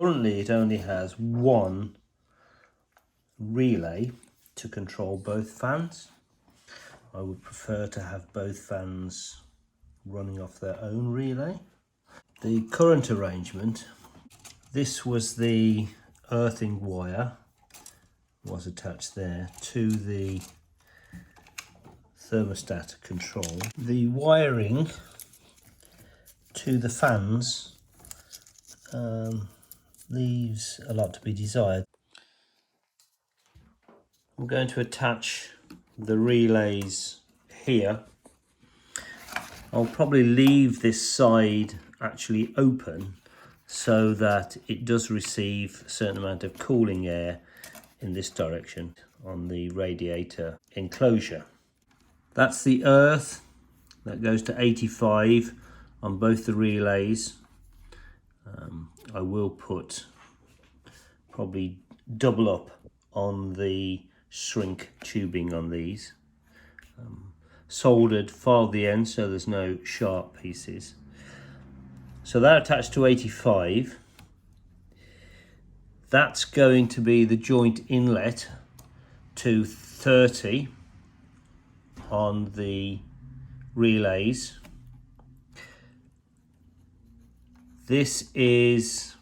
Currently it only has one relay to control both fans. I would prefer to have both fans running off their own relay. The current arrangement, this was the earthing wire, was attached there to the thermostat control. The wiring to the fans leaves a lot to be desired. I'm going to attach the relays here. I'll probably leave this side actually open so that it does receive a certain amount of cooling air in this direction on the radiator enclosure. That's the earth that goes to 85 on both the relays. I will put probably double up on the shrink tubing on these. Soldered, filed the end so there's no sharp pieces. So they're attached to 85. That's going to be the joint inlet to 30 on the relays. This is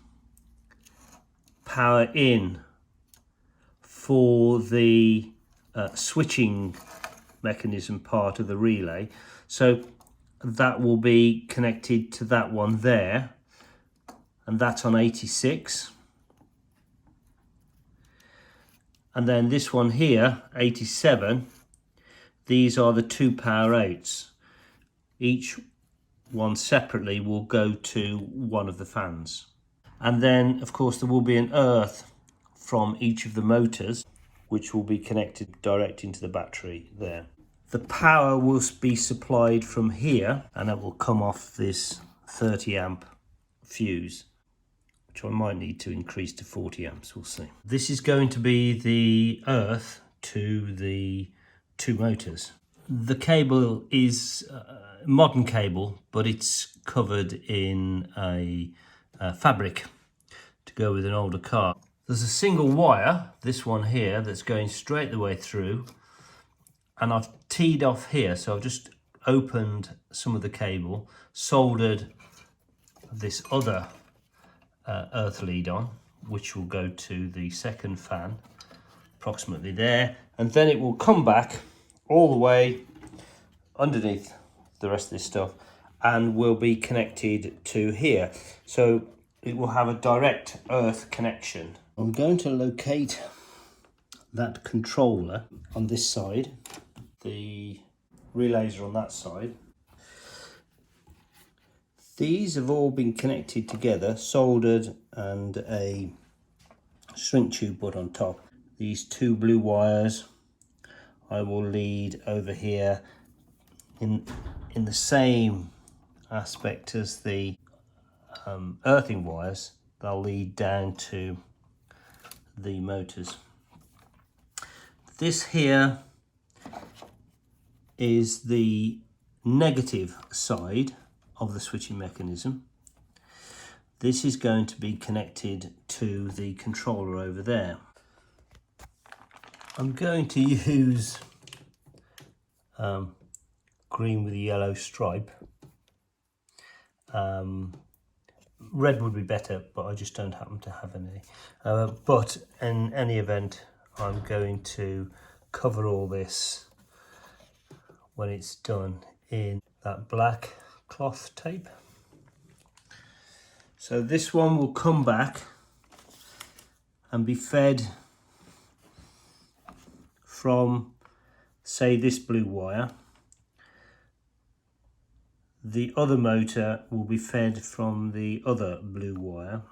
power in for the switching mechanism part of the relay. So that will be connected to that one there, and that's on 86. And then this one here, 87, these are the two power outs. Each one separately will go to one of the fans. And then of course there will be an earth from each of the motors which will be connected direct into the battery there. The power will be supplied from here and it will come off this 30 amp fuse, which I might need to increase to 40 amps, we'll see. This is going to be the earth to the two motors. The cable is a modern cable, but it's covered in a fabric to go with an older car. There's a single wire, this one here, that's going straight the way through, and I've teed off here, so I've just opened some of the cable, soldered this other earth lead on, which will go to the second fan, approximately there, and then it will come back all the way underneath the rest of this stuff and will be connected to here. So it will have a direct earth connection. I'm going to locate that controller on this side. The relays are on that side. These have all been connected together, soldered, and a shrink tube put on top. These two blue wires I will lead over here in the same aspect as the earthing wires. They'll lead down to the motors. This here is the negative side of the switching mechanism. This is going to be connected to the controller over there. I'm going to use green with a yellow stripe. Red would be better, but I just don't happen to have any. But in any event, I'm going to cover all this when it's done in that black cloth tape. So this one will come back and be fed from, say, this blue wire. The other motor will be fed from the other blue wire.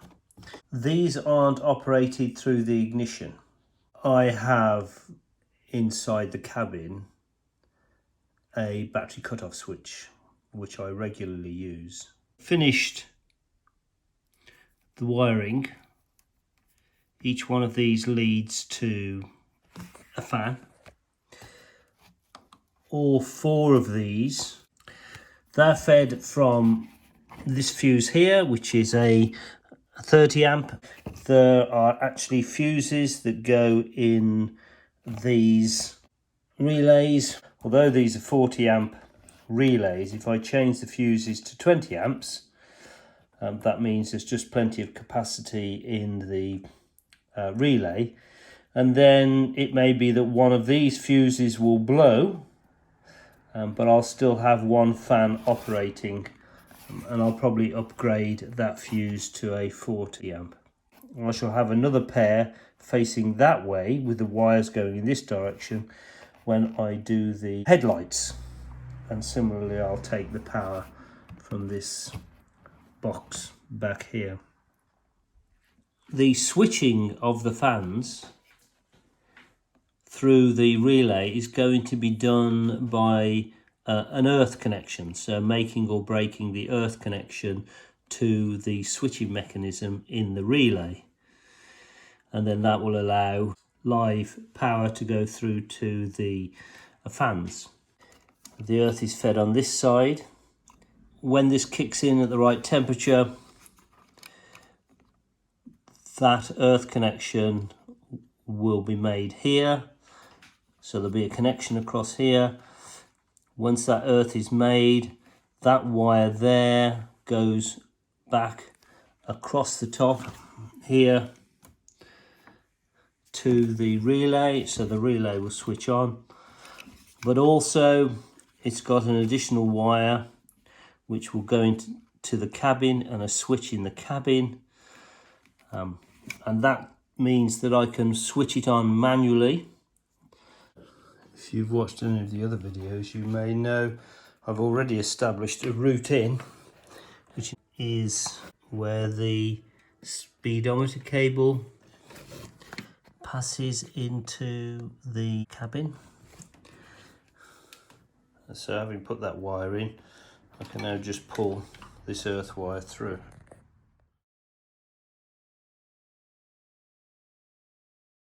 These aren't operated through the ignition. I have inside the cabin a battery cutoff switch, which I regularly use. Finished the wiring. Each one of these leads to a fan. All four of these, they're fed from this fuse here, which is a 30 amp. There are actually fuses that go in these relays. Although these are 40 amp relays, if I change the fuses to 20 amps, that means there's just plenty of capacity in the relay. And then it may be that one of these fuses will blow, but I'll still have one fan operating, and I'll probably upgrade that fuse to a 40 amp. I shall have another pair facing that way with the wires going in this direction when I do the headlights, and similarly I'll take the power from this box back here. The switching of the fans through the relay is going to be done by an earth connection, so making or breaking the earth connection to the switching mechanism in the relay, and then that will allow live power to go through to the fans. The earth is fed on this side. When this kicks in at the right temperature, that earth connection will be made here. So there'll be a connection across here. Once that earth is made, that wire there goes back across the top here to the relay, so the relay will switch on. But also it's got an additional wire which will go into the cabin and a switch in the cabin, and that means that I can switch it on manually. If you've watched any of the other videos, you may know I've already established a route in, which is where the speedometer cable passes into the cabin. So having put that wire in, I can now just pull this earth wire through.